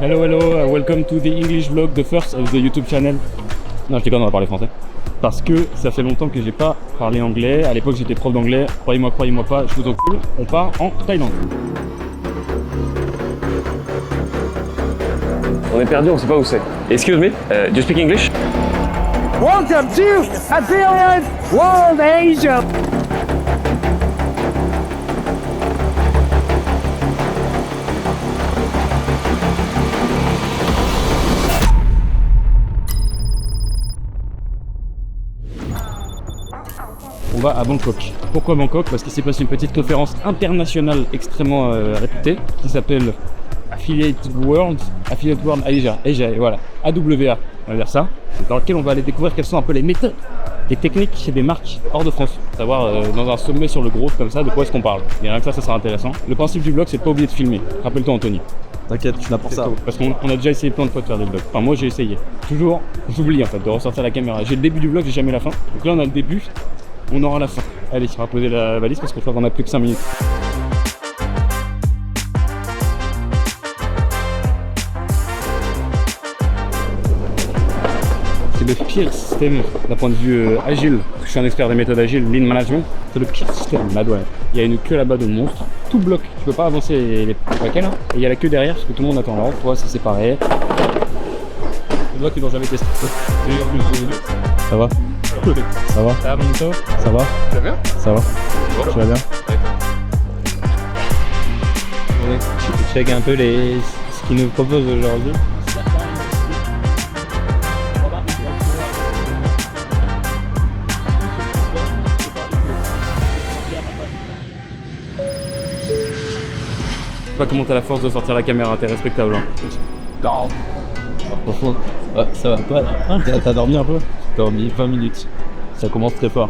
Hello, welcome to the English vlog, the first of the YouTube channel. Non, je déconne, on va parler français. Parce que ça fait longtemps que j'ai pas parlé anglais. À l'époque, j'étais prof d'anglais. Croyez-moi pas, je vous encule. On part en Thaïlande. On est perdu, on sait pas où c'est. Excuse me, do you speak English? Welcome to Athelian World Asia. On va à Bangkok. Pourquoi Bangkok? Parce qu'il s'est passé une petite conférence internationale extrêmement réputée qui s'appelle Affiliate World Asia, voilà, AWA, on va dire ça, dans lequel on va aller découvrir quelles sont un peu les méthodes, les techniques chez des marques hors de France. Savoir dans un sommet sur le gros comme ça, de quoi est-ce qu'on parle. Et rien que ça sera intéressant. Le principe du vlog, c'est de pas oublier de filmer. Rappelle-toi Anthony. T'inquiète, je suis là pour ça. Parce qu'on a déjà essayé plein de fois de faire des vlogs. Enfin moi j'ai essayé. Toujours, j'oublie en fait de ressortir la caméra. J'ai le début du vlog, j'ai jamais la fin. Donc là on a le début, on aura la fin. Allez, on va poser la valise parce que je crois qu'on a plus que 5 minutes. C'est le pire système d'un point de vue agile. Je suis un expert des méthodes agiles, lean management. C'est le pire système là-bas. Il y a une queue là-bas de monstre. Tout bloque. Tu peux pas avancer les paquets là. Et il y a la queue derrière parce que tout le monde attend là. Toi, c'est séparé. C'est toi qui n'ont jamais testé. Ça va? Ça va? Ça va, Monto? Ça va? Tu vas bien? Ça va? Tu vas bien? Je check un peu ce qu'ils nous proposent aujourd'hui. Je sais pas comment t'as la force de sortir la caméra, t'es respectable. Hein. Non. Franchement, ça va pas là. T'as dormi un peu? J'ai dormi 20 minutes. Ça commence très fort.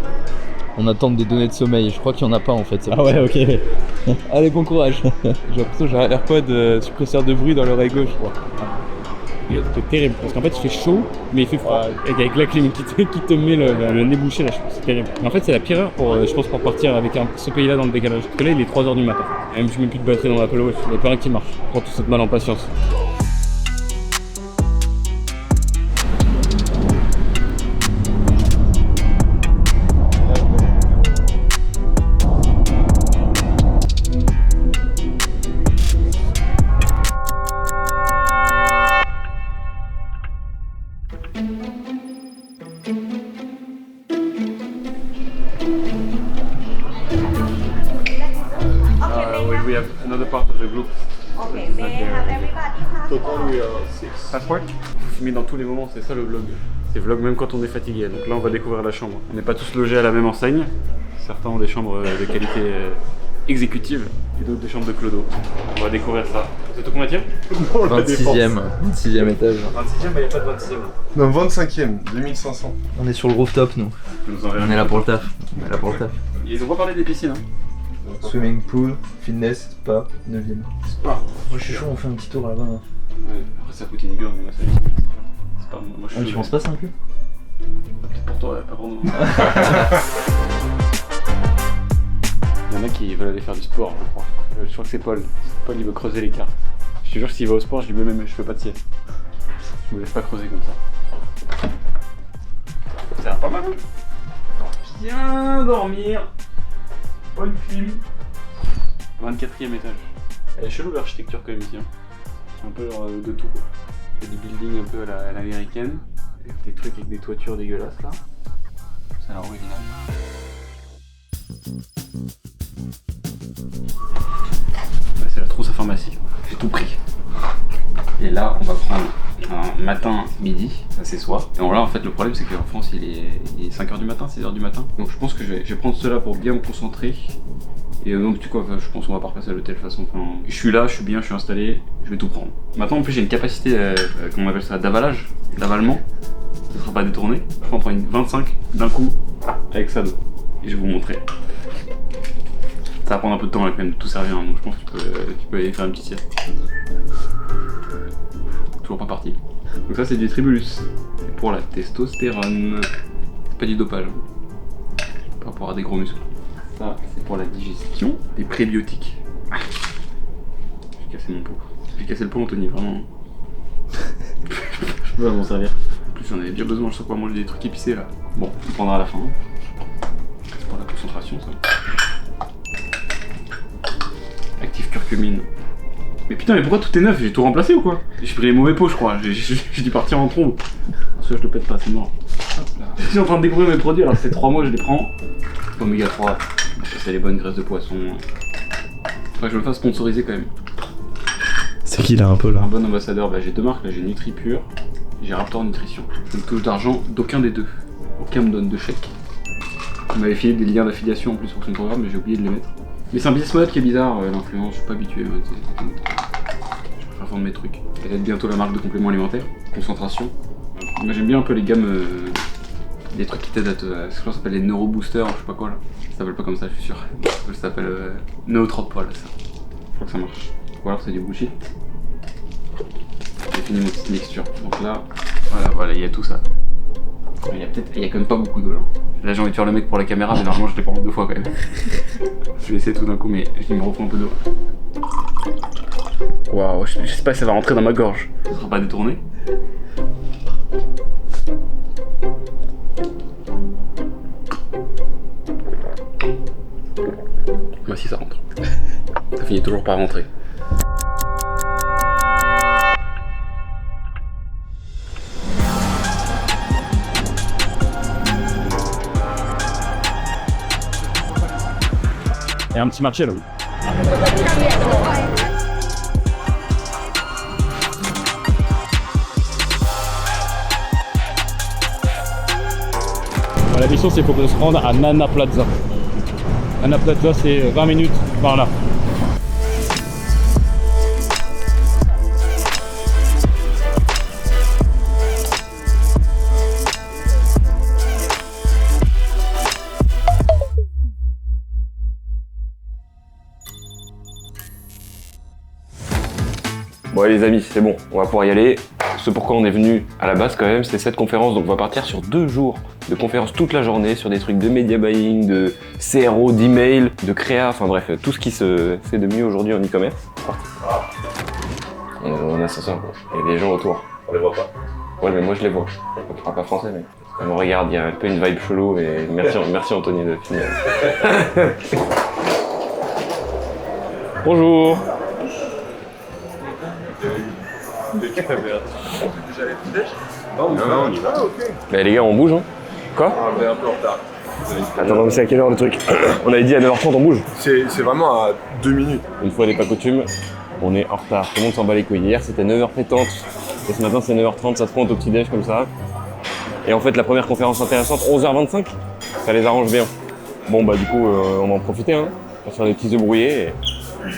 On attend des données de sommeil. Je crois qu'il n'y en a pas en fait. Ah ouais, ok. Allez, bon courage. J'ai l'impression que j'ai un AirPod suppresseur de bruit dans l'oreille gauche, je crois. C'est terrible parce qu'en fait il fait chaud mais il fait froid. Et avec la clim qui te met le nez bouché là, c'est terrible. Mais en fait c'est la pire heure pour, je pense, pour partir avec ce pays là dans le décalage. Parce que là il est 3h du matin. Et même je mets plus de batterie dans l'Apple Watch, il n'y a pas rien qui marche. Je prends toute cette mal en patience. We have another part of the group. Okay, may I have everybody passport? Passport. Faut filmer dans tous les moments, c'est ça le vlog. C'est vlog même quand on est fatigué. Donc là on va découvrir la chambre. On n'est pas tous logés à la même enseigne. Certains ont des chambres de qualité exécutive et d'autres des chambres de clodo. On va découvrir ça. C'est au combienième? 26e étage. 26e, bah il n'y a pas de 26e. Non, 25e, 2500. On est sur le rooftop nous. On est là pour le taf. Ils ont pas parlé des piscines, hein? Swimming pool, fitness, spa, 9e. Spa. Moi je suis chaud, on fait un petit tour là-bas. Hein. Ouais, après ça coûte une gueule, mais moi ça c'est pas moi je suis. Tu penses pas ça un peu? Peut-être pour toi, pas pour nous. Il y en a qui veulent aller faire du sport, je crois. Je crois que c'est Paul. Paul il veut creuser l'écart. Je te jure que s'il va au sport, je lui mets même, je fais pas de sieste. Je me laisse pas creuser comme ça. Ça a pas mal. Bien dormir. Bonne clim. 24e étage. Elle est chelou l'architecture quand même ici. Hein. C'est un peu genre de tout quoi. Il y a des buildings un peu à l'américaine. Des trucs avec des toitures dégueulasses là. Ça a l'air original. Bah, c'est la trousse à pharmacie. J'ai tout pris. Et là, on va prendre un matin, midi, ça c'est soir. Et là, en fait, le problème c'est qu'en France, il est 5h du matin, 6h du matin. Donc je pense que je vais prendre cela pour bien me concentrer. Et donc, tu vois, je pense qu'on va pas repasser à l'hôtel de toute façon. Enfin, je suis là, je suis bien, je suis installé, je vais tout prendre. Maintenant, en plus, j'ai une capacité, comment on appelle ça, d'avalage, d'avalement. Ça sera pas détourné. Je vais en prendre une 25 d'un coup avec ça. Et je vais vous montrer. Ça va prendre un peu de temps là, quand même de tout servir, hein, donc je pense que tu peux aller faire une petite sieste. Toujours pas parti. Donc ça c'est du Tribulus. Et pour la testostérone. C'est pas du dopage. Par rapport à des gros muscles. Ça c'est pour la digestion. Des prébiotiques. J'ai cassé mon pot. J'ai cassé le pot Anthony, vraiment. Je peux pas m'en servir. En plus, j'en avais bien besoin, je sais quoi manger des trucs épicés là. Bon, on prendra à la fin. C'est pour la concentration, ça. Active curcumine. Mais putain, mais pourquoi tout est neuf? J'ai tout remplacé ou quoi? J'ai pris les mauvais pots, je crois. J'ai dû partir en trombe. Parce que je le pète pas, c'est mort. Je suis en train de découvrir mes produits, alors c'est 3 mois, je les prends. Oméga 3, c'est les bonnes graisses de poisson. Faudrait que je me fasse sponsoriser quand même. C'est qui là un peu là? Un bon ambassadeur, bah j'ai 2 marques là, j'ai NutriPure et j'ai Raptor Nutrition. Je ne touche d'argent d'aucun des deux. Aucun me donne de chèque. On m'avait filé des liens d'affiliation en plus pour son programme, mais j'ai oublié de les mettre. Mais c'est un business model qui est bizarre, l'influence, je suis pas habitué. Je préfère vendre mes trucs. Peut-être bientôt la marque de compléments alimentaires, concentration. Moi j'aime bien un peu les gammes, des trucs qui t'aident à te. Je crois que ça s'appelle les neuroboosters, je sais pas quoi là. Ça s'appelle pas comme ça, je suis sûr. Ça s'appelle Nootrope, ça. Je crois que ça marche. Ou alors c'est du bullshit. J'ai fini mon petite mixture. Donc là, voilà, il y a tout ça. Il y a quand même pas beaucoup d'eau là. Là j'ai envie de faire le mec pour la caméra, mais normalement je l'ai prends 2 fois quand même. Je vais essayer tout d'un coup, mais je me reprends un peu d'eau. Waouh, je sais pas si ça va rentrer dans ma gorge. Ça sera pas détourné. Bah si ça rentre. Ça finit toujours par rentrer. Il y a un petit marché là. La mission c'est qu'il faut se rendre à Nana Plaza. Nana Plaza c'est 20 minutes par là. Bon allez les amis, c'est bon, on va pouvoir y aller. Ce pourquoi on est venu à la base quand même, c'était cette conférence, donc on va partir sur 2 jours de conférences toute la journée sur des trucs de media buying, de CRO, d'email, de créa, enfin bref, tout ce qui se fait de mieux aujourd'hui en e-commerce. On a ça, il y a des gens autour. On les voit pas. Ouais mais moi je les vois. Je parle pas français mais on me regarde, il y a un peu une vibe chelou et merci Anthony de filmer. Bonjour. Non, on y va, ok. Bah les gars, on bouge hein. Quoi? On est un peu en retard. Attends, non, mais c'est à quelle heure le truc? On avait dit à 9h30 on bouge. C'est vraiment à 2 minutes. Une fois n'est pas coutume, on est en retard, tout le monde s'en bat les couilles. Hier c'était 9h pétante, et ce matin c'est 9h30, ça se prend au petit déj comme ça. Et en fait la première conférence intéressante, 11h25, ça les arrange bien. Bon bah du coup on va en profiter hein, on va faire des petits œufs brouillés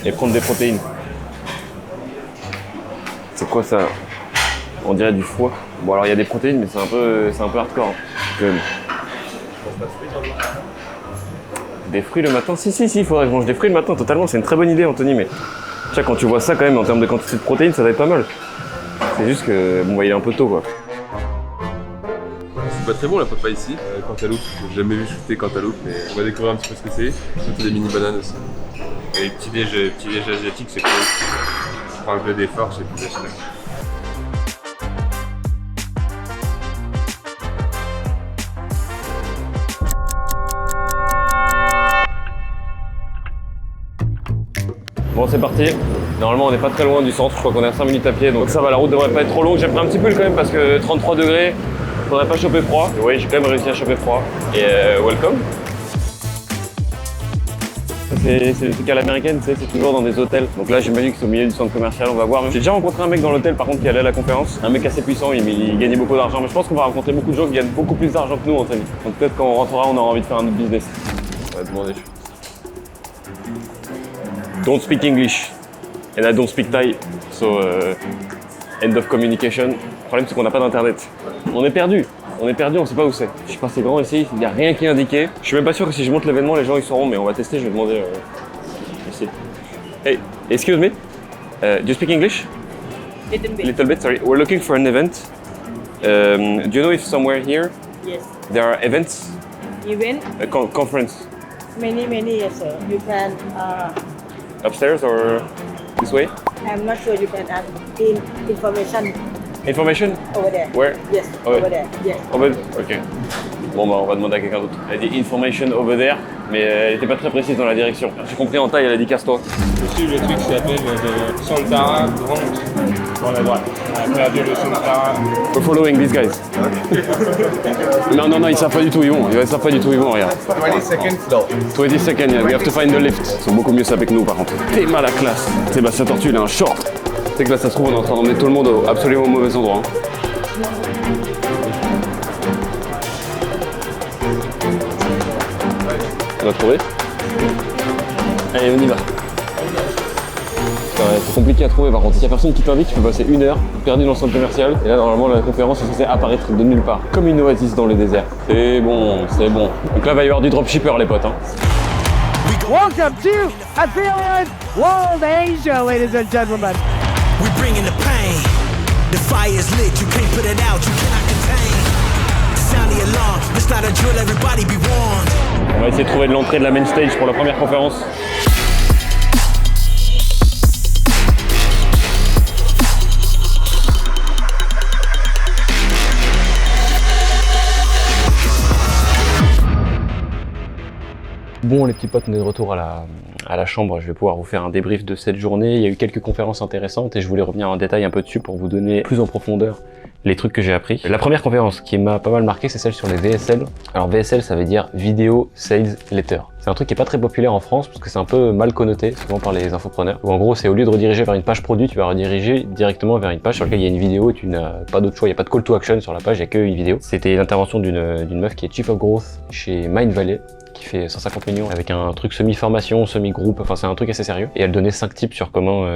et prendre des protéines. C'est quoi ça? On dirait du foie. Bon alors il y a des protéines mais c'est un peu hardcore. Donc, des fruits le matin? Si, il faudrait que je mange des fruits le matin, totalement, c'est une très bonne idée Anthony, mais tiens, quand tu vois ça quand même en termes de quantité de protéines, ça va être pas mal. C'est juste que bon bah il est un peu tôt quoi. C'est pas très bon la papa ici, cantaloupe, j'ai jamais vu shooter cantaloupe, mais on va découvrir un petit peu ce que c'est. Surtout des mini bananes aussi. Et petit déj asiatique, c'est cool. Pour enlever des forces et puis des snacks. Bon c'est parti, normalement on n'est pas très loin du centre, je crois qu'on est à 5 minutes à pied donc ça va, la route devrait pas être trop longue. J'ai pris un petit pull quand même parce que 33 degrés, faudrait pas choper froid. Oui, j'ai quand même réussi à choper froid. Et welcome. C'est les trucs à l'américaine, tu sais, c'est toujours dans des hôtels. Donc là j'imagine que c'est au milieu du centre commercial, on va voir. J'ai déjà rencontré un mec dans l'hôtel par contre qui allait à la conférence. Un mec assez puissant, il gagnait beaucoup d'argent. Mais je pense qu'on va rencontrer beaucoup de gens qui gagnent beaucoup plus d'argent que nous Anthony. Donc peut-être quand on rentrera on aura envie de faire un autre business. On va demander. Don't speak English and I don't speak Thai, so end of communication. Le problème c'est qu'on n'a pas d'internet. On est perdu, on sait pas où c'est. Je suis passé grand ici, il n'y a rien qui est indiqué. Je suis même pas sûr que si je monte l'événement les gens ils sauront, mais on va tester, je vais demander ici. Hey, excuse me, do you speak English? Little bit, sorry. We're looking for an event. Do you know if somewhere here Yes. there are events? Event? A conference? Many, yes, sir. You can. Upstairs or this way? I'm not sure. You can ask in information Information? Over there. Where? Yes, Oh, ouais. over there. Yes. Over Ok. Bon, bah, on va demander à quelqu'un d'autre. Elle a dit information over there, mais elle était pas très précise dans la direction. J'ai compris en taille, elle a dit casse-toi. Je suis le truc qui s'appelle Santara Grand sur la droite. On a perdu le Santara. We're following these guys. Non, ils savent pas du tout, ils vont. Ils savent pas du tout, ils vont, regarde. 20 seconds though. 20 seconds, yeah, we have to find the lift. Ils sont beaucoup mieux sapés que nous, par contre. T'es mal à classe. Sébastien Tortue, il a un short. Tu sais que là, ça se trouve, on est en train d'emmener tout le monde absolument au mauvais endroit. Hein. On va trouver. Allez, on y va. C'est compliqué à trouver par contre. S'il y a personne qui t'invite, tu peux passer 1 heure perdu dans le centre commercial. Et là, normalement, la conférence est censée apparaître de nulle part. Comme une oasis dans le désert. C'est bon, c'est bon. Donc là, il va y avoir du dropshipper, les potes. Hein. Welcome to Athelian World Asia, ladies and gentlemen. We bring in the pain. The fire's lit, you can't put it out, you cannot contain. Sound the alarm, let's not a drill, everybody be warned. On va essayer de trouver de l'entrée de la main stage pour la première conférence. Bon les petits potes, on est de retour à la chambre, je vais pouvoir vous faire un débrief de cette journée. Il y a eu quelques conférences intéressantes et je voulais revenir en détail un peu dessus pour vous donner plus en profondeur les trucs que j'ai appris. La première conférence qui m'a pas mal marqué, c'est celle sur les VSL. Alors VSL, ça veut dire Video Sales Letter. C'est un truc qui est pas très populaire en France parce que c'est un peu mal connoté, souvent par les infopreneurs. Où en gros, c'est au lieu de rediriger vers une page produit, tu vas rediriger directement vers une page sur laquelle il y a une vidéo et tu n'as pas d'autre choix, il n'y a pas de call to action sur la page, il n'y a qu'une vidéo. C'était l'intervention d'une meuf qui est Chief of Growth chez Mindvalley, qui fait 150 millions avec un truc semi-formation, semi-groupe, enfin c'est un truc assez sérieux. Et elle donnait 5 tips sur comment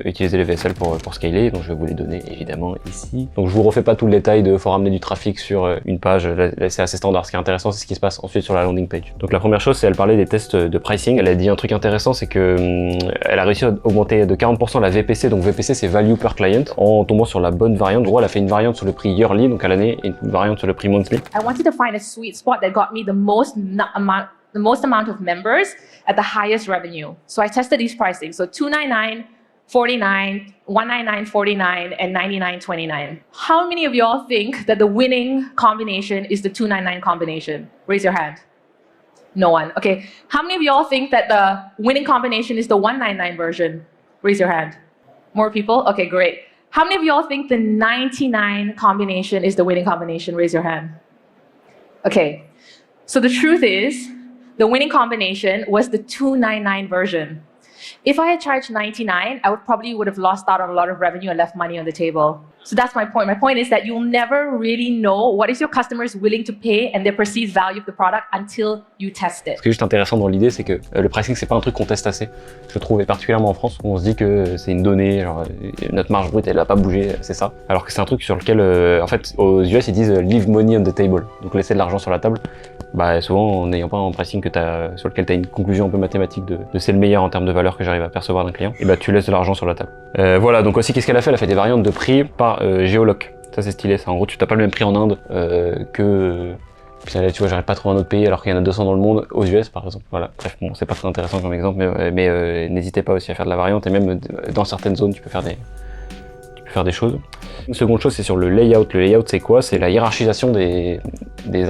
utiliser les VSL pour scaler, donc je vais vous les donner évidemment ici. Donc je vous refais pas tout le détail de faut ramener du trafic sur une page, là c'est assez standard. Ce qui est intéressant, c'est ce qui se passe ensuite sur la landing page. Donc la première chose, c'est elle parlait des tests de pricing. Elle a dit un truc intéressant, c'est que elle a réussi à augmenter de 40% la VPC, donc VPC c'est value per client, en tombant sur la bonne variante. En gros, elle a fait une variante sur le prix yearly, donc à l'année, et une variante sur le prix monthly. I wanted to find a sweet spot that got me the most amount of members at the highest revenue. So I tested these pricing. So $299, $49, $199, $49, and $99.29. How many of y'all think that the winning combination is the $299 combination? Raise your hand. No one. Okay. How many of y'all think that the winning combination is the $199 version? Raise your hand. More people? Okay, great. How many of y'all think the $99 combination is the winning combination? Raise your hand. Okay. So the truth is, the winning combination was the $299 version. If I had charged $99, I would have lost out on a lot of revenue and left money on the table. So that's my point. My point is that you'll never really know what is your customers willing to pay and their perceived value of the product until you test it. Ce qui est juste intéressant dans l'idée, c'est que le pricing, c'est pas un truc qu'on teste assez, je trouve, et particulièrement en France, où on se dit que c'est une donnée, genre, notre marge brute, elle va pas bouger, c'est ça. Alors que c'est un truc sur lequel, en fait, aux US, ils disent leave money on the table, donc laisser de l'argent sur la table. Bah, souvent, en n'ayant pas un pricing sur lequel tu as une conclusion un peu mathématique de c'est le meilleur en termes de valeur que j'arrive à percevoir d'un client, et bah tu laisses de l'argent sur la table. Voilà, donc aussi, qu'est-ce qu'elle a fait? Elle a fait des variantes de prix par géoloc. Ça, c'est stylé, ça. En gros, tu t'as pas le même prix en Inde Puis là, tu vois, j'arrive pas à trouver un autre pays alors qu'il y en a 200 dans le monde, aux US par exemple. Voilà, bref, bon, c'est pas très intéressant comme exemple, mais n'hésitez pas aussi à faire de la variante, et même dans certaines zones, tu peux faire des choses. Une seconde chose, c'est sur le layout. Le layout, c'est quoi? C'est la hiérarchisation des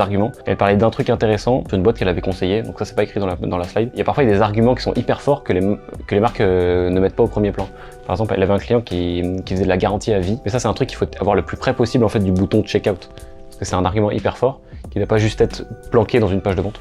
arguments. Elle parlait d'un truc intéressant sur une boîte qu'elle avait conseillé, donc ça c'est pas écrit dans la slide. Il y a parfois des arguments qui sont hyper forts que les marques ne mettent pas au premier plan. Par exemple, elle avait un client qui faisait de la garantie à vie, mais ça c'est un truc qu'il faut avoir le plus près possible en fait du bouton de checkout, parce que c'est un argument hyper fort qui ne doit pas juste être planqué dans une page de vente.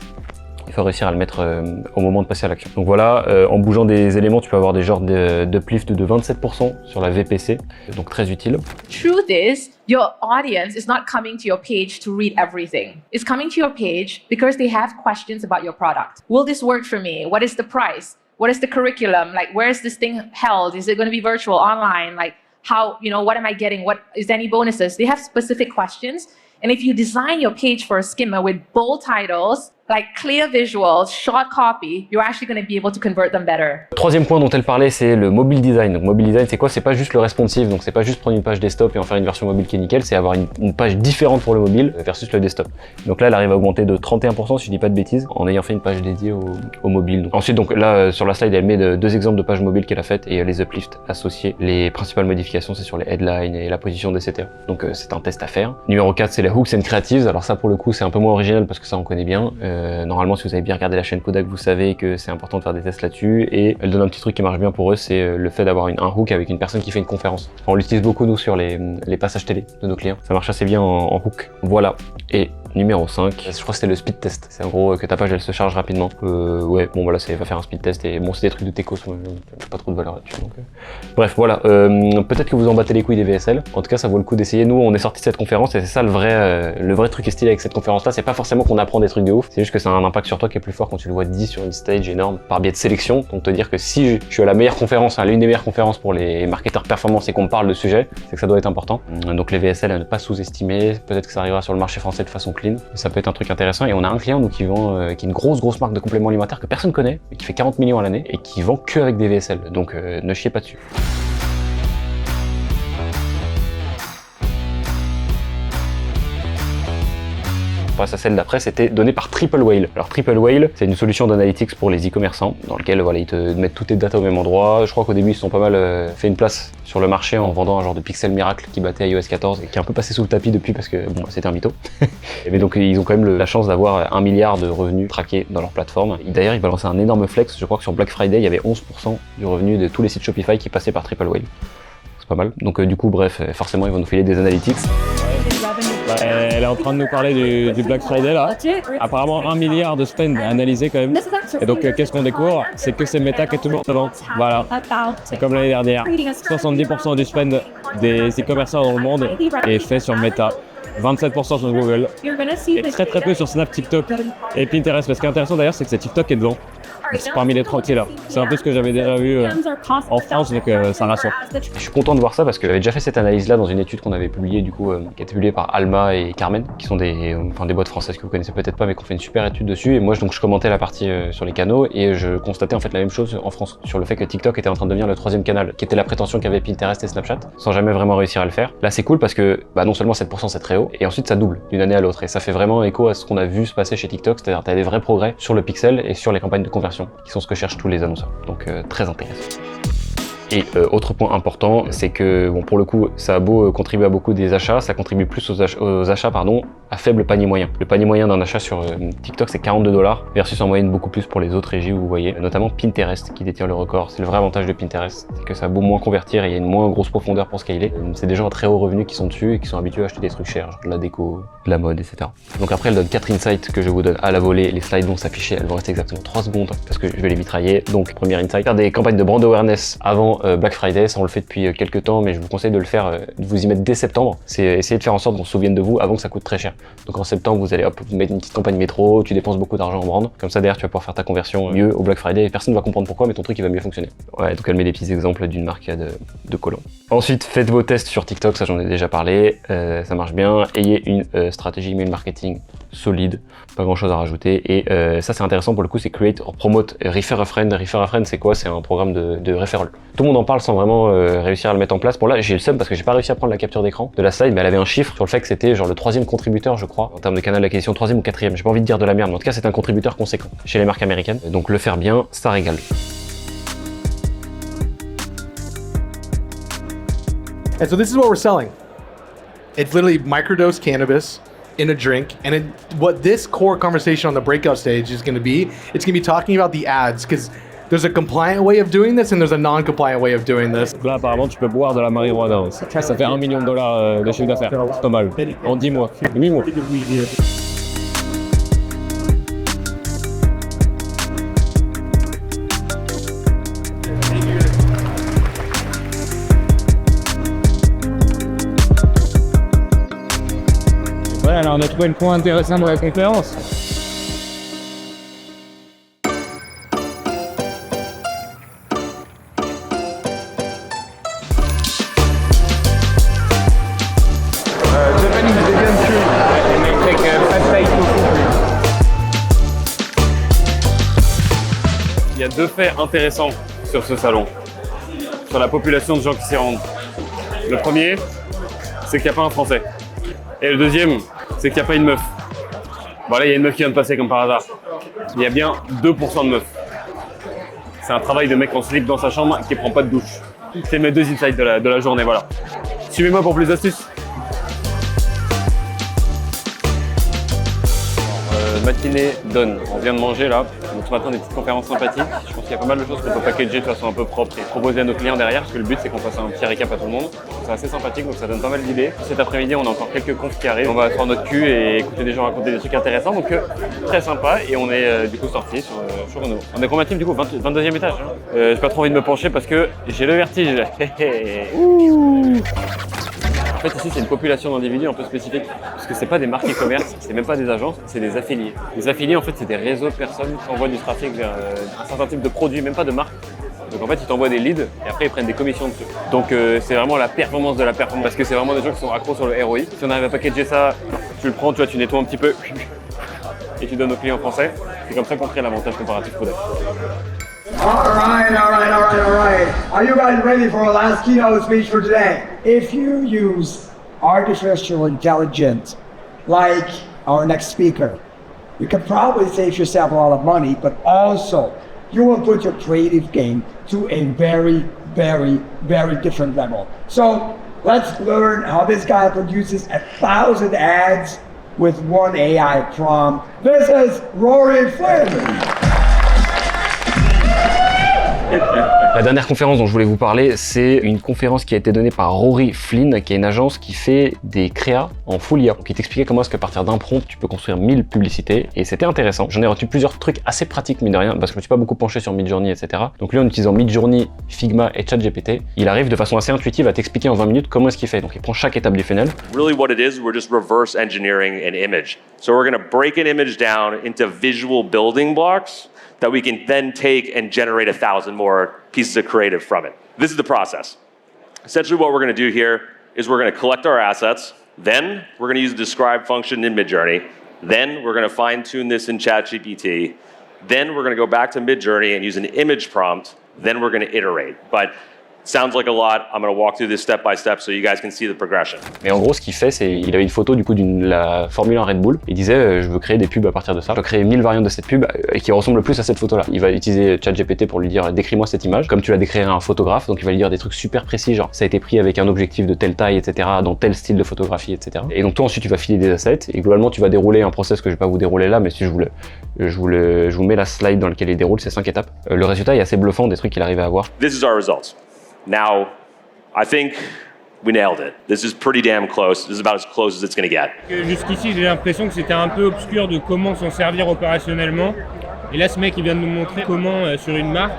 Il faut réussir à le mettre au moment de passer à l'action. Donc voilà, en bougeant des éléments, tu peux avoir des genres d'uplift de 27% sur la VPC, donc très utile. Truth is, your audience is not coming to your page to read everything. It's coming to your page because they have questions about your product. Will this work for me? What is the price? What is the curriculum? Like, where is this thing held? Is it going to be virtual, online? Like, how, what am I getting? Is there any bonuses? They have specific questions. And if you design your page for a skimmer with bold titles, like clear visuals, short copy, you're actually going to be able to convert them better. Troisième point dont elle parlait, c'est le mobile design. Donc mobile design, c'est quoi? C'est pas juste le responsive, donc c'est pas juste prendre une page desktop et en faire une version mobile qui est nickel, c'est avoir une page différente pour le mobile versus le desktop. Donc là, elle arrive à augmenter de 31% si je dis pas de bêtises, en ayant fait une page dédiée au mobile. Donc, ensuite, donc là, sur la slide, elle met deux exemples de pages mobiles qu'elle a faites et les uplifts associés. Les principales modifications, c'est sur les headlines et la position des CTA. Donc c'est un test à faire. Numéro 4, c'est les hooks and creatives. Alors ça, pour le coup, c'est un peu moins original parce que ça, on connaît bien. Normalement, si vous avez bien regardé la chaîne Kodak, vous savez que c'est important de faire des tests là-dessus. Et elle donne un petit truc qui marche bien pour eux, c'est le fait d'avoir un hook avec une personne qui fait une conférence. On l'utilise beaucoup, nous, sur les passages télé de nos clients. Ça marche assez bien en hook. Voilà. Et numéro 5, je crois que c'était le speed test. C'est en gros que ta page elle se charge rapidement. Ouais, bon voilà, ça va faire un speed test et bon, c'est des trucs de techos, pas trop de valeur là-dessus. Donc, bref, voilà. Peut-être que vous en battez les couilles des VSL. En tout cas, ça vaut le coup d'essayer. Nous, on est sorti de cette conférence et c'est ça le vrai truc stylé avec cette conférence-là. C'est pas forcément qu'on apprend des trucs de ouf. C'est juste que ça a un impact sur toi qui est plus fort quand tu le vois dit sur une stage énorme par biais de sélection. Donc te dire que si je suis à la meilleure conférence, l'une des meilleures conférences pour les marketeurs performance et qu'on me parle de sujet, c'est que ça doit être important. Donc les VSL à ne pas sous-estimer. Peut-être que ça arrivera sur le marché français de façon clean. Ça peut être un truc intéressant et on a un client nous qui vend qui est une grosse marque de compléments alimentaires que personne connaît et qui fait 40 millions à l'année et qui vend que avec des VSL. Donc ne chiez pas dessus. On passe à celle d'après, c'était donné par Triple Whale. Alors Triple Whale, c'est une solution d'analytics pour les e-commerçants dans lequel voilà, ils te mettent toutes tes datas au même endroit. Je crois qu'au début ils se sont pas mal fait une place sur le marché en vendant un genre de pixel miracle qui battait iOS 14 et qui est un peu passé sous le tapis depuis parce que bon, c'était un mytho. Mais donc ils ont quand même la chance d'avoir 1 milliard de revenus traqués dans leur plateforme. D'ailleurs ils balançaient un énorme flex, je crois que sur Black Friday il y avait 11% du revenu de tous les sites Shopify qui passaient par Triple Whale. C'est pas mal. Donc du coup bref, forcément ils vont nous filer des analytics. Elle est en train de nous parler du Black Friday là. Apparemment 1 milliard de spend analysé quand même. Et donc qu'est-ce qu'on découvre? C'est que c'est Meta qui est toujours devant. Voilà. C'est comme l'année dernière. 70% du spend des e-commerçants dans le monde est fait sur Meta. 27% sur Google. Et très peu sur Snap, TikTok et Pinterest. Mais ce qui est intéressant d'ailleurs, c'est que c'est TikTok qui est devant. C'est parmi les tranquilles là. C'est un peu ce que j'avais déjà vu en France, donc ça rassure. Je suis content de voir ça parce que j'avais déjà fait cette analyse là dans une étude qu'on avait publiée du coup, qui a été publiée par Alma et Carmen, qui sont des boîtes françaises que vous connaissez peut-être pas mais qui ont fait une super étude dessus. Et moi je commentais la partie sur les canaux et je constatais en fait la même chose en France sur le fait que TikTok était en train de devenir le 3e canal, qui était la prétention qu'avaient Pinterest et Snapchat, sans jamais vraiment réussir à le faire. Là c'est cool parce que non seulement 7% c'est très haut, et ensuite ça double d'une année à l'autre et ça fait vraiment écho à ce qu'on a vu se passer chez TikTok, c'est-à-dire t'as des vrais progrès sur le pixel et sur les campagnes de conversion, qui sont ce que cherchent tous les annonceurs. Donc très intéressant. Et autre point important, c'est que bon, pour le coup, ça a beau contribuer à beaucoup des achats, ça contribue plus aux achats à faible panier moyen. Le panier moyen d'un achat sur TikTok, c'est 42$ versus en moyenne beaucoup plus pour les autres régies où vous voyez, notamment Pinterest qui détient le record. C'est le vrai avantage de Pinterest, c'est que ça a beau moins convertir et il y a une moins grosse profondeur pour scaler. C'est des gens à très haut revenu qui sont dessus et qui sont habitués à acheter des trucs chers, genre de la déco, de la mode, etc. Donc après, elle donne 4 insights que je vous donne à la volée. Les slides vont s'afficher, elles vont rester exactement 3 secondes parce que je vais les mitrailler. Donc, premier insight, faire des campagnes de brand awareness avant Black Friday, ça on le fait depuis quelques temps, mais je vous conseille de le faire, de vous y mettre dès septembre. C'est essayer de faire en sorte qu'on se souvienne de vous avant que ça coûte très cher. Donc en septembre, vous allez vous mettre une petite campagne métro, tu dépenses beaucoup d'argent en brand, comme ça derrière tu vas pouvoir faire ta conversion mieux au Black Friday et personne ne va comprendre pourquoi, mais ton truc il va mieux fonctionner. Ouais, donc elle met des petits exemples d'une marque de collants. Ensuite, faites vos tests sur TikTok, ça j'en ai déjà parlé, ça marche bien. Ayez une stratégie email marketing solide, pas grand chose à rajouter. Et ça c'est intéressant pour le coup, c'est create or promote refer a friend. Refer a friend c'est quoi? C'est un programme de referral. Tout le monde en parle sans vraiment réussir à le mettre en place. Bon là j'ai le seum parce que j'ai pas réussi à prendre la capture d'écran de la slide, mais elle avait un chiffre sur le fait que c'était genre le 3e contributeur je crois, en termes de canal d'acquisition, 3e ou 4e, j'ai pas envie de dire de la merde, mais en tout cas c'est un contributeur conséquent chez les marques américaines. Donc le faire bien, ça régale. And so this is what we're selling. It's literally microdose cannabis in a drink. And what this core conversation on the breakout stage is going to be, it's going to be talking about the ads, because there's a compliant way of doing this and there's a non-compliant way of doing this. Là apparemment tu peux boire de la marijuana. Ça fait $1 million de chiffre d'affaires. C'est pas mal. En 10 mois. 8 mois. Voilà, on a trouvé le point intéressant de la conférence. y a deux faits intéressants sur ce salon, sur la population de gens qui s'y rendent. Le premier, c'est qu'il n'y a pas un Français. Et le deuxième, c'est qu'il n'y a pas une meuf. Bon là, il y a une meuf qui vient de passer comme par hasard. Il y a bien 2% de meufs. C'est un travail de mec en slip dans sa chambre qui prend pas de douche. C'est mes deux insights de la journée, voilà. Suivez-moi pour plus d'astuces. Matinée done. On vient de manger là. Donc ce matin des petites conférences sympathiques. Je pense qu'il y a pas mal de choses qu'on peut packager de façon un peu propre et proposer à nos clients derrière, parce que le but c'est qu'on fasse un petit récap à tout le monde. C'est assez sympathique, donc ça donne pas mal d'idées. Cet après-midi, on a encore quelques confs qui arrivent. On va sur notre cul et écouter des gens raconter des trucs intéressants, donc très sympa. Et on est du coup sorti sur Renault. On est combien de team du coup, 22e étage. Hein. J'ai pas trop envie de me pencher parce que j'ai le vertige. En fait, ici, c'est une population d'individus un peu spécifique, parce que c'est pas des marques e-commerce, c'est même pas des agences, c'est des affiliés. Les affiliés, en fait, c'est des réseaux de personnes qui envoient du trafic vers un certain type de produits, même pas de marque. Donc en fait, ils t'envoient des leads et après, ils prennent des commissions dessus. Donc c'est vraiment la performance de la performance, parce que c'est vraiment des gens qui sont accros sur le ROI. Si on arrive à packager ça, tu le prends, tu nettoies un petit peu et tu donnes aux clients français. C'est comme ça qu'on crée l'avantage comparatif Kodak. All right. Are you guys ready for our last keynote speech for today? If you use artificial intelligence like our next speaker, you can probably save yourself a lot of money, but also you will put your creative game to a very, very, very different level. So let's learn how this guy produces 1,000 ads with one AI prompt. This is Rory Flynn. La dernière conférence dont je voulais vous parler, c'est une conférence qui a été donnée par Rory Flynn, qui est une agence qui fait des créas en full IA. Donc il t'expliquait comment est-ce qu'à partir d'un prompt, tu peux construire 1000 publicités, et c'était intéressant. J'en ai retenu plusieurs trucs assez pratiques, mine de rien, parce que je me suis pas beaucoup penché sur Midjourney, etc. Donc lui, en utilisant Midjourney, Figma et ChatGPT, il arrive de façon assez intuitive à t'expliquer en 20 minutes comment est-ce qu'il fait. Donc il prend chaque étape du funnel. Really what it is, we're just reverse engineering an image. So we're going to break an image down into visual building blocks that we can then take and generate 1,000 more pieces of creative from it. This is the process. Essentially what we're going to do here is we're going to collect our assets, then we're going to use the describe function in Midjourney, then we're going to fine-tune this in ChatGPT, then we're going to go back to Midjourney and use an image prompt, then we're going to iterate. But sounds like a lot. I'm going to walk through this step by step so you guys can see the progression. Mais en gros, ce qu'il fait, c'est il avait une photo du coup de la Formule 1 Red Bull. Il disait je veux créer des pubs à partir de ça. Je veux créer 1000 variantes de cette pub et qui ressemblent le plus à cette photo-là. Il va utiliser ChatGPT pour lui dire décris-moi cette image. Comme tu la décrirais à un photographe, donc il va lui dire des trucs super précis, genre ça a été pris avec un objectif de telle taille, etc., dans tel style de photographie, etc. Et donc toi ensuite tu vas filer des assets et globalement tu vas dérouler un process que je vais pas vous dérouler là, mais si je vous mets la slide dans laquelle il déroule, c'est 5 étapes. Le résultat est assez bluffant des trucs qu'il arrivait à avoir. This is our results. Now, I think we nailed it. This is pretty damn close. This is about as close as it's going to get. Jusqu'ici, j'ai l'impression que c'était un peu obscur de comment s'en servir opérationnellement. Et là, ce mec, il vient de nous montrer comment, sur une marque,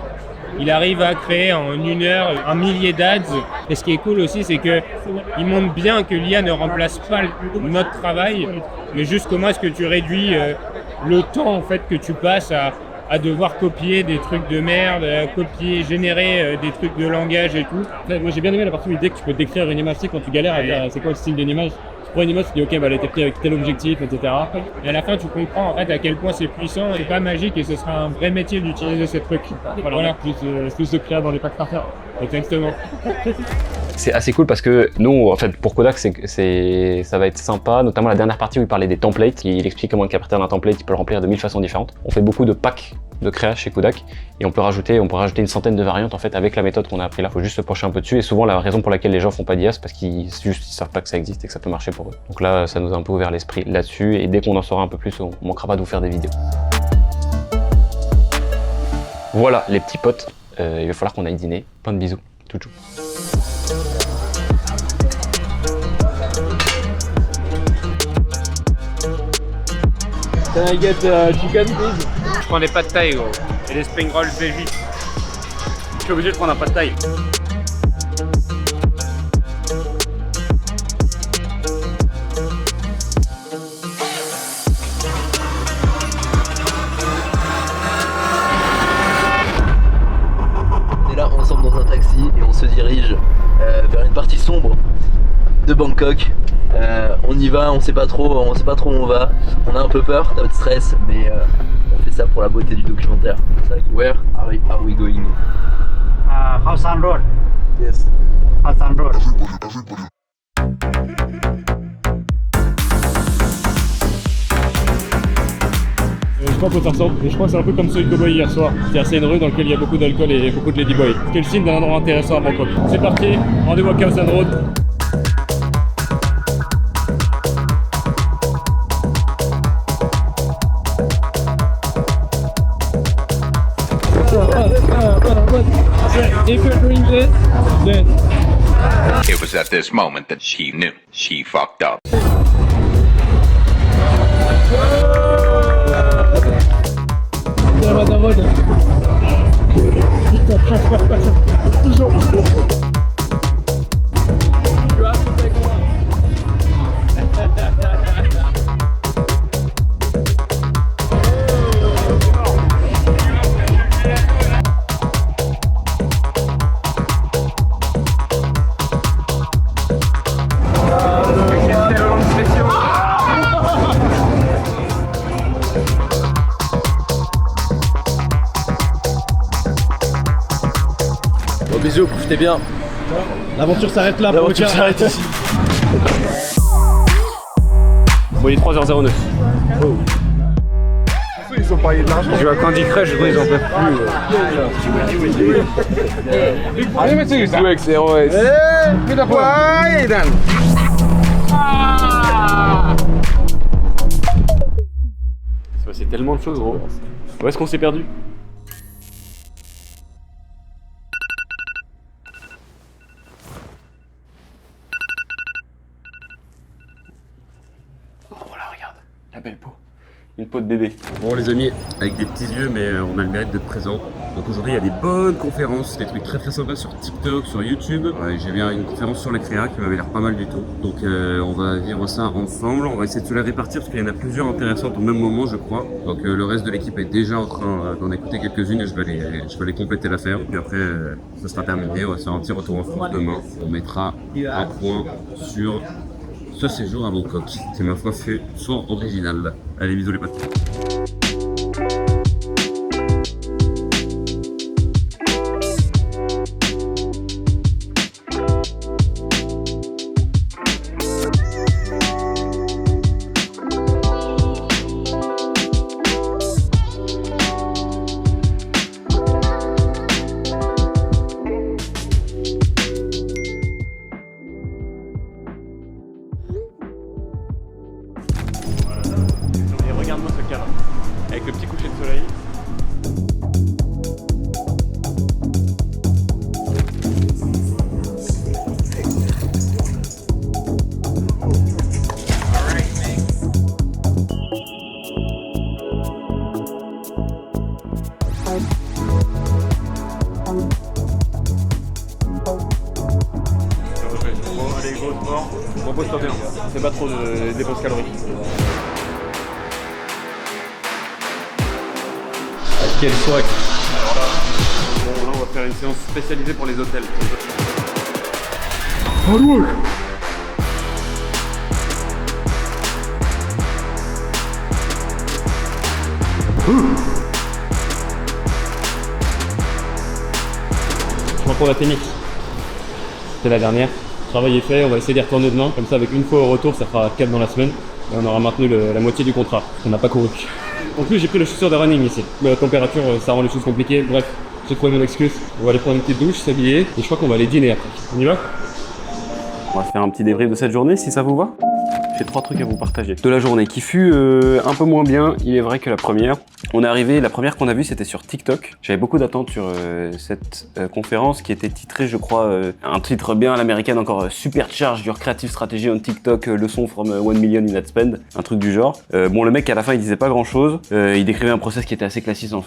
il arrive à créer en 1 heure 1 millier d'ads. Et ce qui est cool aussi, c'est qu'il montre bien que l'IA ne remplace pas notre travail, mais juste comment est-ce que tu réduis le temps en fait, que tu passes à devoir copier des trucs de merde, générer des trucs de langage et tout. Moi j'ai bien aimé la partie où il dit que tu peux décrire une image, quand tu galères à dire c'est quoi le style d'une image. Tu prends une image, tu dis ok, elle a été prise avec tel objectif, etc. Et à la fin tu comprends en fait à quel point c'est puissant, c'est pas magique et ce sera un vrai métier d'utiliser ces trucs. Voilà, plus de créa dans les packs starter. Exactement. C'est assez cool parce que nous, en fait, pour Kodak, ça va être sympa, notamment la dernière partie où il parlait des templates. Il explique comment qu'à partir d'un template, il peut le remplir de 1000 façons différentes. On fait beaucoup de packs de créa chez Kodak et on peut rajouter une centaine de variantes en fait avec la méthode qu'on a appris là. Faut juste se pencher un peu dessus et souvent la raison pour laquelle les gens font pas d'IA, c'est parce qu'ils savent pas que ça existe et que ça peut marcher pour eux. Donc là, ça nous a un peu ouvert l'esprit là-dessus et dès qu'on en saura un peu plus, on manquera pas de vous faire des vidéos. Voilà les petits potes, il va falloir qu'on aille dîner. Plein de bisous, tchou. Can I get chicken, please? Je prends des pâtes thaï, gros. Et des spring rolls veggie. Je suis obligé de prendre un pâte thaï. On est là ensemble dans un taxi et on se dirige vers une partie sombre de Bangkok. On y va, on sait pas trop où on va. On a un peu peur, t'as de stress, mais on fait ça pour la beauté du documentaire. Where are we going? Hausan Road. Yes. Hausan Road. Je crois que ça ressemble, et je crois que c'est un peu comme celui de Cowboy hier soir. C'est-à-dire c'est une rue dans laquelle il y a beaucoup d'alcool et beaucoup de ladyboy. C'est le signe d'un endroit intéressant à Bangkok. C'est parti, rendez-vous à Khao San Road. If you're doing this, then it was at this moment that she knew she fucked up. Bon, bisous, profitez bien. L'aventure s'arrête là. L'aventure s'arrête ici. Bon, il est 3h09. Oh. Ils ont parié de l'argent. Je joue à Candy Crush, je crois qu'ils en peuvent plus. Allez, messieurs, ça. Avec CROS. Plus de poids, et Dan. C'est passé tellement de choses, gros. Où est-ce qu'on s'est perdu? Oh voilà, regarde, la belle peau. Une peau de bébé. Bon les amis, avec des petits yeux, mais on a le mérite d'être présent. Donc aujourd'hui il y a des bonnes conférences, des trucs très très sympas sur TikTok, sur YouTube. J'ai vu une conférence sur la créa qui m'avait l'air pas mal du tout. Donc on va vivre ça ensemble, on va essayer de se la répartir parce qu'il y en a plusieurs intéressantes au même moment je crois. Donc le reste de l'équipe est déjà en train d'en écouter quelques-unes et je vais aller compléter l'affaire. Puis après ça sera terminé, on va se faire un petit retour en France demain. On mettra un point sur ce séjour à Bangkok. C'est ma foi fait son original. Allez, bisous les potes. Regarde-moi ce cas avec le petit coucher de soleil. Bon, allez, gros sport. Repose-toi bien. Fais pas trop de dépenses caloriques. Quel swag. Alors là, on va faire une séance spécialisée pour les hôtels. Hard work. Je crois pour la tennis. C'était la dernière. Le travail est fait, on va essayer d'y retourner demain. Comme ça, avec une fois au retour, ça fera 4 dans la semaine. Et on aura maintenu la moitié du contrat. On n'a pas couru. En plus, j'ai pris le chaussure de running ici. La température, ça rend les choses compliquées. Bref, j'ai trouvé mon excuse. On va aller prendre une petite douche, s'habiller. Et je crois qu'on va aller dîner après. On y va? On va faire un petit débrief de cette journée, si ça vous va. J'ai 3 trucs à vous partager. De la journée qui fut un peu moins bien, il est vrai, que la première. On est arrivé, la première qu'on a vue, c'était sur TikTok. J'avais beaucoup d'attentes sur cette conférence qui était titrée, je crois, un titre bien à l'américaine encore, Supercharge your creative strategy on TikTok, leçon from 1 million in ad spend, un truc du genre. Bon, le mec à la fin il disait pas grand chose. Il décrivait un process qui était assez classique en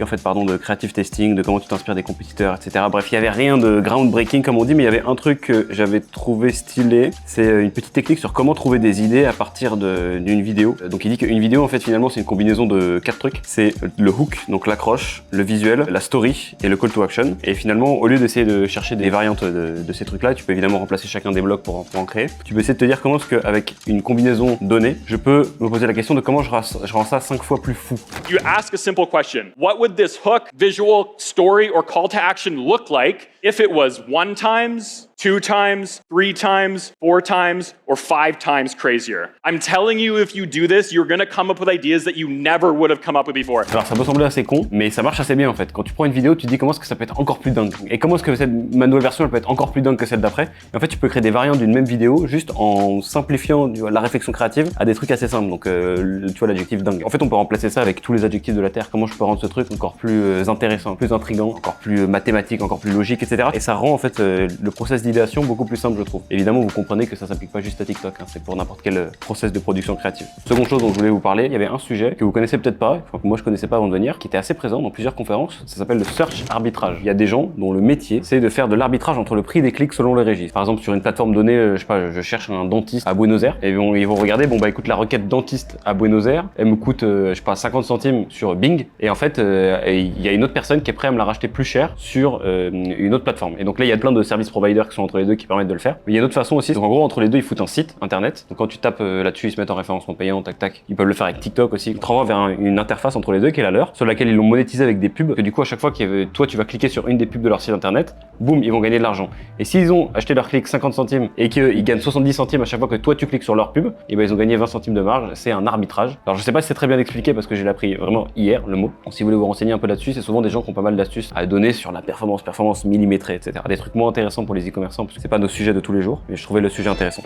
fait, de creative testing, de comment tu t'inspires des compétiteurs, etc. Bref, il y avait rien de groundbreaking comme on dit, mais il y avait un truc que j'avais trouvé stylé. C'est une petite technique sur comment trouver des des idées à partir d'une vidéo. Donc il dit qu'une vidéo en fait finalement c'est une combinaison de 4 trucs. C'est le hook, donc l'accroche, le visuel, la story et le call to action. Et finalement au lieu d'essayer de chercher des variantes de ces trucs là, tu peux évidemment remplacer chacun des blocs pour en créer. Tu peux essayer de te dire comment est-ce qu'avec une combinaison donnée, je peux me poser la question de comment je rends ça 5 fois plus fou. You ask a simple question. What would this hook, visual, story, or call to action look like if it was 1 times, 2 times, 3 times, 4 times, or 5 times crazier? I'm telling you, if you do this, you're gonna come up with ideas that you never would have come up with before. Alors ça peut sembler assez con, mais ça marche assez bien en fait. Quand tu prends une vidéo, tu te dis comment est-ce que ça peut être encore plus dingue. Et comment est-ce que ma nouvelle version elle peut être encore plus dingue que celle d'après. Et en fait, tu peux créer des variantes d'une même vidéo juste en simplifiant la réflexion créative à des trucs assez simples. Donc tu vois l'adjectif dingue. En fait, on peut remplacer ça avec tous les adjectifs de la Terre. Comment je peux rendre ce truc encore plus intéressant, plus intriguant, encore plus mathématique, encore plus logique, etc. Et ça rend en fait le process d'idéation beaucoup plus simple, je trouve. Évidemment, vous comprenez que ça s'applique pas juste à TikTok, hein, c'est pour n'importe quel process de production créative. Seconde chose dont je voulais vous parler, il y avait un sujet que vous connaissez peut-être pas, enfin, que moi je connaissais pas avant de venir, qui était assez présent dans plusieurs conférences. Ça s'appelle le search arbitrage. Il y a des gens dont le métier c'est de faire de l'arbitrage entre le prix des clics selon les registres. Par exemple, sur une plateforme donnée, je sais pas, je cherche un dentiste à Buenos Aires, et ils vont regarder, bon bah écoute, la requête dentiste à Buenos Aires, elle me coûte, je sais pas, 50 centimes sur Bing, et en fait, il y a une autre personne qui est prête à me la racheter plus cher sur une autre plateforme. Et donc là, il y a plein de service providers qui sont entre les deux qui permettent de le faire. Mais il y a d'autres façons aussi. Donc en gros, entre les deux, ils foutent un site internet. Donc quand tu tapes là-dessus, ils se mettent en référencement payant, tac tac. Ils peuvent le faire avec TikTok aussi. Ils te renvoient vers une interface entre les deux qui est la leur, sur laquelle ils l'ont monétisé avec des pubs. Que du coup, à chaque fois que toi, tu vas cliquer sur une des pubs de leur site internet, boum, ils vont gagner de l'argent. Et s'ils ont acheté leur clic 50 centimes et qu'ils gagnent 70 centimes à chaque fois que toi tu cliques sur leur pub, et ben ils ont gagné 20 centimes de marge. C'est un arbitrage. Alors je sais pas si c'est très bien expliqué parce que j'ai appris vraiment hier le mot. Donc, si vous voulez vous renseigner un peu là-dessus, c'est souvent des gens qui ont pas mal d'astuces à donner sur la performance millimétrée, etc. Des trucs moins intéressants pour les e-commerçants parce que c'est pas nos sujets de tous les jours, mais je trouvais le sujet intéressant.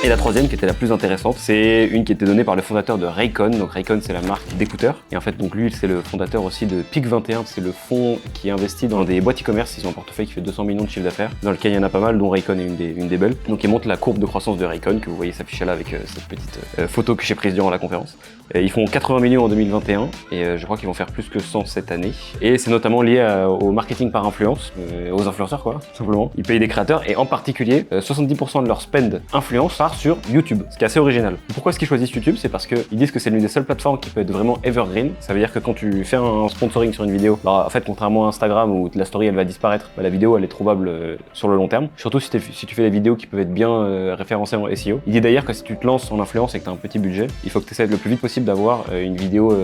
Et la troisième, qui était la plus intéressante, c'est une qui était donnée par le fondateur de Raycon. Donc Raycon, c'est la marque d'écouteurs. Et en fait, donc lui, c'est le fondateur aussi de PIC 21. C'est le fonds qui investit dans des boîtes e-commerce. Ils ont un portefeuille qui fait 200 millions de chiffre d'affaires, dans lequel il y en a pas mal, dont Raycon est une des belles. Donc il montre la courbe de croissance de Raycon, que vous voyez s'afficher là avec cette petite photo que j'ai prise durant la conférence. Ils font 80 millions en 2021 et je crois qu'ils vont faire plus que 100 cette année. Et c'est notamment lié au marketing par influence, aux influenceurs quoi, tout simplement. Ils payent des créateurs et en particulier 70% de leur spend influence part sur YouTube, ce qui est assez original. Pourquoi est-ce qu'ils choisissent YouTube? C'est parce qu'ils disent que c'est l'une des seules plateformes qui peut être vraiment evergreen. Ça veut dire que quand tu fais un sponsoring sur une vidéo, bah, en fait contrairement à Instagram où la story elle va disparaître, bah, la vidéo elle est trouvable sur le long terme. Surtout si tu fais des vidéos qui peuvent être bien référencées en SEO. Il dit d'ailleurs que si tu te lances en influence et que tu as un petit budget, il faut que tu essaies le plus vite possible d'avoir une vidéo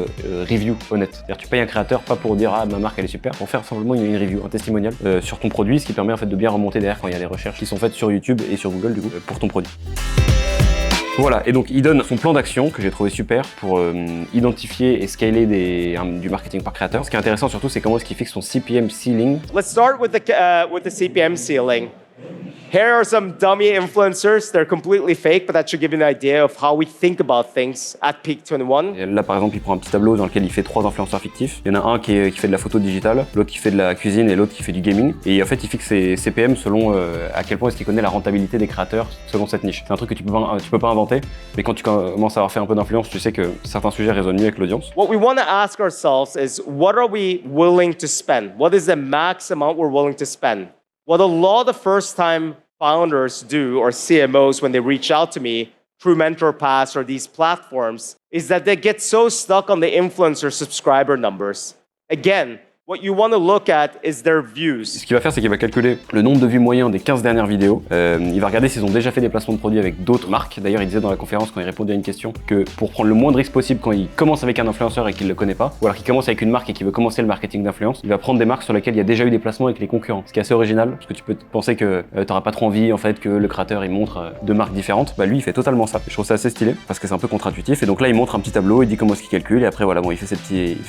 review honnête. C'est-à-dire tu payes un créateur pas pour dire ah ma marque elle est super, pour faire simplement une review, un testimonial sur ton produit, ce qui permet en fait de bien remonter derrière quand il y a des recherches qui sont faites sur YouTube et sur Google du coup pour ton produit. Voilà, et donc il donne son plan d'action que j'ai trouvé super pour identifier et scaler du marketing par créateur. Ce qui est intéressant surtout, c'est comment est-ce qu'il fixe son CPM ceiling. Let's start with the CPM ceiling. Here are some dummy influencers. They're completely fake, but that should give you an idea of how we think about things at Peak 21. Et là, par exemple, il prend un petit tableau dans lequel il fait 3 influenceurs fictifs. Il y en a un qui fait de la photo digitale, l'autre qui fait de la cuisine et l'autre qui fait du gaming. Et en fait, il fixe ses CPM selon à quel point est-ce qu'il connaît la rentabilité des créateurs selon cette niche. C'est un truc que tu peux pas inventer, mais quand tu commences à avoir fait un peu d'influence, tu sais que certains sujets résonnent mieux avec l'audience. What we want to ask ourselves is, what are we willing to spend? What is the max amount we're willing to spend? What a lot of first-time founders do, or CMOs, when they reach out to me through MentorPass or these platforms, is that they get so stuck on the influencer subscriber numbers. Again, what you want to look at is their views. Ce qu'il va faire, c'est qu'il va calculer le nombre de vues moyen des 15 dernières vidéos. Il va regarder s'ils ont déjà fait des placements de produits avec d'autres marques. D'ailleurs, il disait dans la conférence, quand il répondait à une question, que pour prendre le moins de risques possible quand il commence avec un influenceur et qu'il ne le connaît pas, ou alors qu'il commence avec une marque et qu'il veut commencer le marketing d'influence, il va prendre des marques sur lesquelles il y a déjà eu des placements avec les concurrents. Ce qui est assez original, parce que tu peux penser que t'auras pas trop envie en fait que le créateur il montre deux marques différentes. Bah lui, il fait totalement ça. Je trouve ça assez stylé parce que c'est un peu contre-intuitif. Et donc là, il montre un petit tableau, il dit comment est-ce qu'il calcule, et après voilà, bon, il fait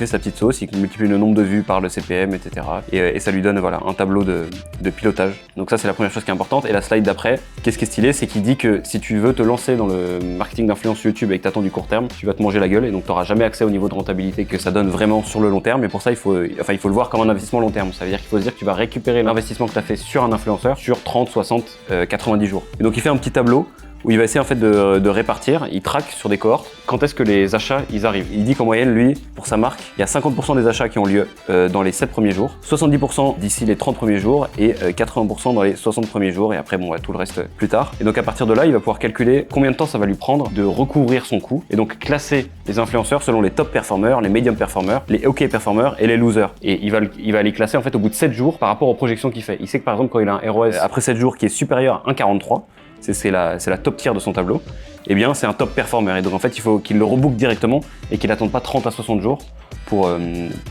sa petite sauce, il multiplie le nombre de vues par le CPM, etc. Et ça lui donne voilà, un tableau de pilotage. Donc ça c'est la première chose qui est importante. Et la slide d'après, qu'est-ce qui est stylé, c'est qu'il dit que si tu veux te lancer dans le marketing d'influence YouTube et que t'attends du court terme, tu vas te manger la gueule et donc t'auras jamais accès au niveau de rentabilité que ça donne vraiment sur le long terme. Et pour ça il faut le voir comme un investissement long terme. Ça veut dire qu'il faut se dire que tu vas récupérer l'investissement que tu as fait sur un influenceur sur 30, 60, 90 jours. Et donc il fait un petit tableau où il va essayer en fait de répartir, il traque sur des cohortes quand est-ce que les achats ils arrivent. Il dit qu'en moyenne, lui, pour sa marque, il y a 50% des achats qui ont lieu dans les 7 premiers jours, 70% d'ici les 30 premiers jours et 80% dans les 60 premiers jours et après bon, tout le reste plus tard. Et donc à partir de là, il va pouvoir calculer combien de temps ça va lui prendre de recouvrir son coût et donc classer les influenceurs selon les top performers, les medium performers, les OK performers et les losers. Et il va les classer en fait au bout de 7 jours par rapport aux projections qu'il fait. Il sait que par exemple quand il a un ROS après 7 jours qui est supérieur à 1,43, c'est la top tier de son tableau, eh bien c'est un top performer. Et donc en fait il faut qu'il le rebook directement et qu'il n'attende pas 30 à 60 jours pour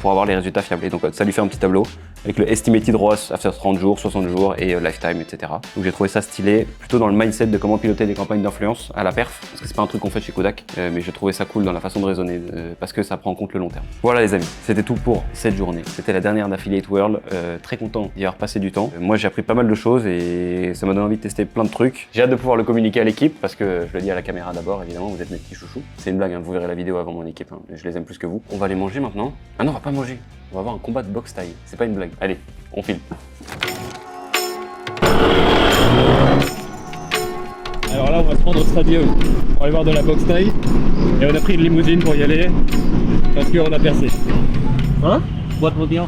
avoir les résultats fiables. Et donc ça lui fait un petit tableau avec le estimated ROAS after 30 jours, 60 jours et lifetime, etc. Donc j'ai trouvé ça stylé, plutôt dans le mindset de comment piloter des campagnes d'influence à la perf, parce que c'est pas un truc qu'on fait chez Kodak, mais j'ai trouvé ça cool dans la façon de raisonner, parce que ça prend en compte le long terme. Voilà les amis, c'était tout pour cette journée. C'était la dernière d'Affiliate World, très content d'y avoir passé du temps. Moi j'ai appris pas mal de choses et ça m'a donné envie de tester plein de trucs. J'ai hâte de pouvoir le communiquer à l'équipe, parce que je le dis à la caméra d'abord, évidemment, vous êtes mes petits chouchous. C'est une blague, hein, vous verrez la vidéo avant mon équipe, hein. Je les aime plus que vous. On va aller manger maintenant. Ah non, on va pas manger. On va avoir un combat de boxe taille. C'est pas une blague. Allez, on file. Alors là, on va se rendre au stadium pour aller voir de la boxe taille. Et on a pris une limousine pour y aller parce qu'on a percé. Hein? What podium?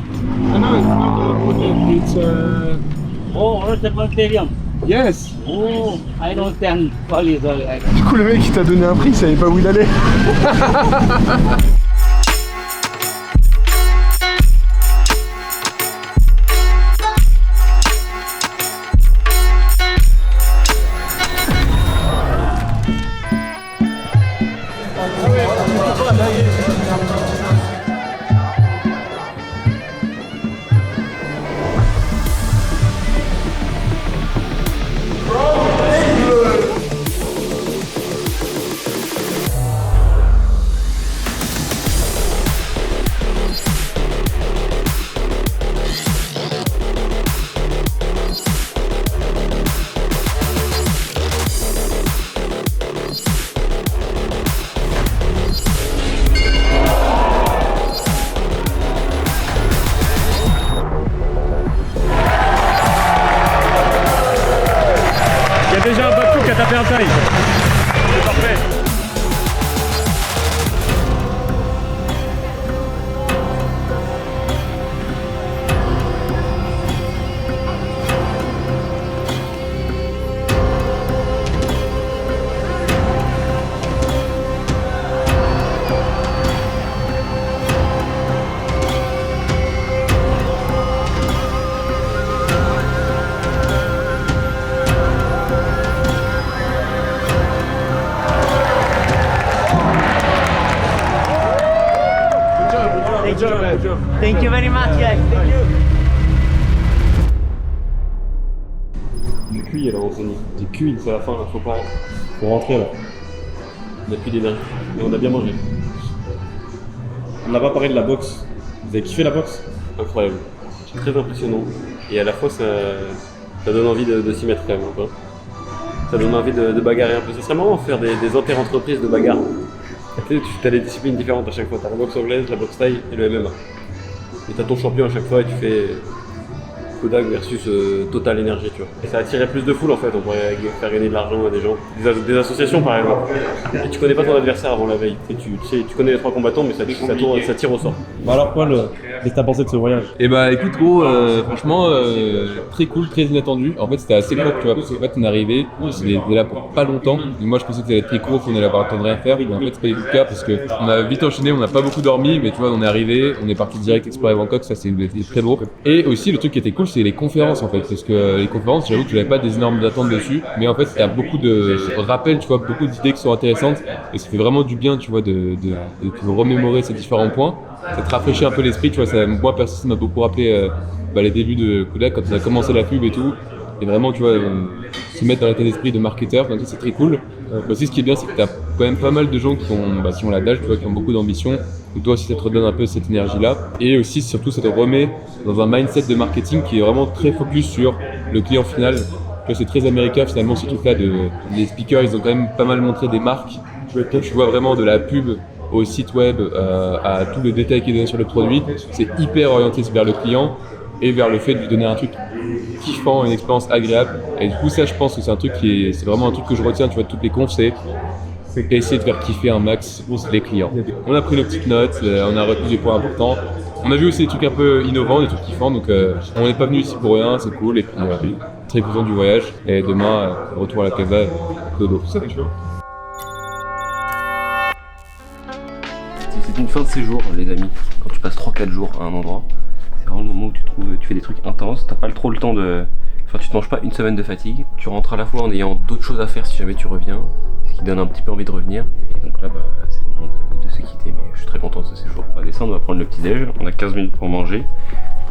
Ah non, it's not a podium. It's Oh, the stadium. Yes. Oh, I don't think probably the. Du coup, le mec il t'a donné un prix, il savait pas où il allait. déjà un bateau qui a tapé un taille. C'est parfait. Thank you very much, guys. Thank you. J'ai cuit alors Anthony. J'ai cuit, c'est à la fin, là. Faut rentrer là. On a plus d'énergie. Mais on a bien mangé. On n'a pas parlé de la boxe. Vous avez kiffé la boxe? Incroyable. Très impressionnant. Et à la fois ça donne envie de s'y mettre quand même un peu. Ça donne envie de bagarrer un peu. Ce serait marrant de faire des inter-entreprises de bagarre. Tu sais, tu as des disciplines différentes à chaque fois. Tu as la boxe anglaise, la boxe thaï et le MMA. Et tu as ton champion à chaque fois et tu fais Kodak versus Total Energy, tu vois. Et ça attirait plus de foule en fait, on pourrait faire gagner de l'argent à des gens. Des associations par exemple. Et tu connais pas ton adversaire avant la veille. Tu connais les trois combattants mais ça tire au sort. Bah alors Paul, qu'est-ce que t'as pensé de ce voyage? Et bah écoute gros, franchement très cool, très inattendu. En fait c'était assez court tu vois, parce qu'en fait on est arrivé, c'était là pour pas longtemps. Et moi je pensais que ça allait être très court, qu'on allait avoir le temps de rien faire. Mais en fait c'est pas du tout le cas parce qu'on a vite enchaîné, on n'a pas beaucoup dormi, mais tu vois on est arrivé, on est parti direct explorer Bangkok, ça c'était très beau. Et aussi le truc qui était cool c'est les conférences en fait, parce que les conférences j'avoue que j'avais pas des énormes attentes dessus, mais en fait il y a beaucoup de rappels, tu vois, beaucoup d'idées qui sont intéressantes et ça fait vraiment du bien tu vois de remémorer ces différents points. Ça te rafraîchit un peu l'esprit, tu vois, moi perso ça m'a beaucoup rappelé les débuts de Kodak quand on a commencé la pub et tout, et vraiment tu vois se mettre dans l'état d'esprit de marketeur, donc c'est très cool. Aussi ce qui est bien c'est que t'as quand même pas mal de gens qui ont la dalle, tu vois, qui ont beaucoup d'ambition, donc toi aussi ça te redonne un peu cette énergie là, et aussi surtout ça te remet dans un mindset de marketing qui est vraiment très focus sur le client final. Tu vois, c'est très américain finalement ce truc là les speakers, ils ont quand même pas mal montré des marques, tu vois vraiment de la pub au site web, à tout le détail qui est donné sur le produit, c'est hyper orienté vers le client et vers le fait de lui donner un truc kiffant, une expérience agréable. Et du coup, ça, je pense que c'est un truc c'est vraiment un truc que je retiens, tu vois, de toutes les confs, c'est essayer de faire kiffer un max les clients. On a pris nos petites notes, on a retenu des points importants. On a vu aussi des trucs un peu innovants, des trucs kiffants, donc on n'est pas venu ici pour rien, c'est cool. Et puis, très content du voyage. Et demain, retour à la casa, dodo. C'est une fin de séjour, les amis. Quand tu passes 3-4 jours à un endroit, c'est vraiment le moment où tu fais des trucs intenses. T'as pas trop le temps de. Enfin, tu te manges pas une semaine de fatigue. Tu rentres à la fois en ayant d'autres choses à faire si jamais tu reviens, ce qui donne un petit peu envie de revenir. Et donc là, c'est le moment de se quitter. Mais je suis très content de ce séjour. On va descendre, on va prendre le petit déj. On a 15 minutes pour manger.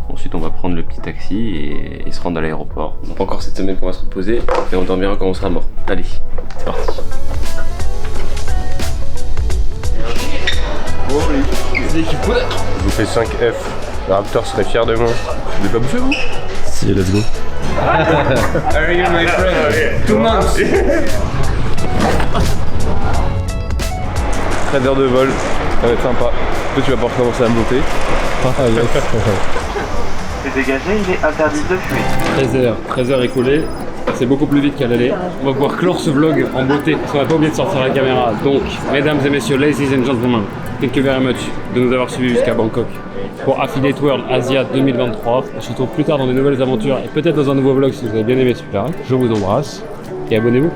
Ensuite, on va prendre le petit taxi et se rendre à l'aéroport. On n'a pas encore cette semaine pour se reposer et on dormira quand on sera mort. Allez, c'est parti. Je vous fais 5F. Le Raptor serait fier de moi. Vous n'avez pas bouffé vous? Si, let's go. How are you, my friend? 2 months. 13 heures de vol, ça va être sympa. Toi tu vas pouvoir commencer à me monter. C'est dégagé, il est interdit de fuir. 13h écoulées, c'est beaucoup plus vite qu'à l'aller. On va pouvoir clore ce vlog en beauté, parce qu'on n'a pas oublié de sortir la caméra. Donc, mesdames et messieurs, ladies and gentlemen, thank you very much de nous avoir suivis jusqu'à Bangkok pour Affiliate World Asia 2023. On se retrouve plus tard dans de nouvelles aventures et peut-être dans un nouveau vlog si vous avez bien aimé celui-là. Je vous embrasse et abonnez-vous.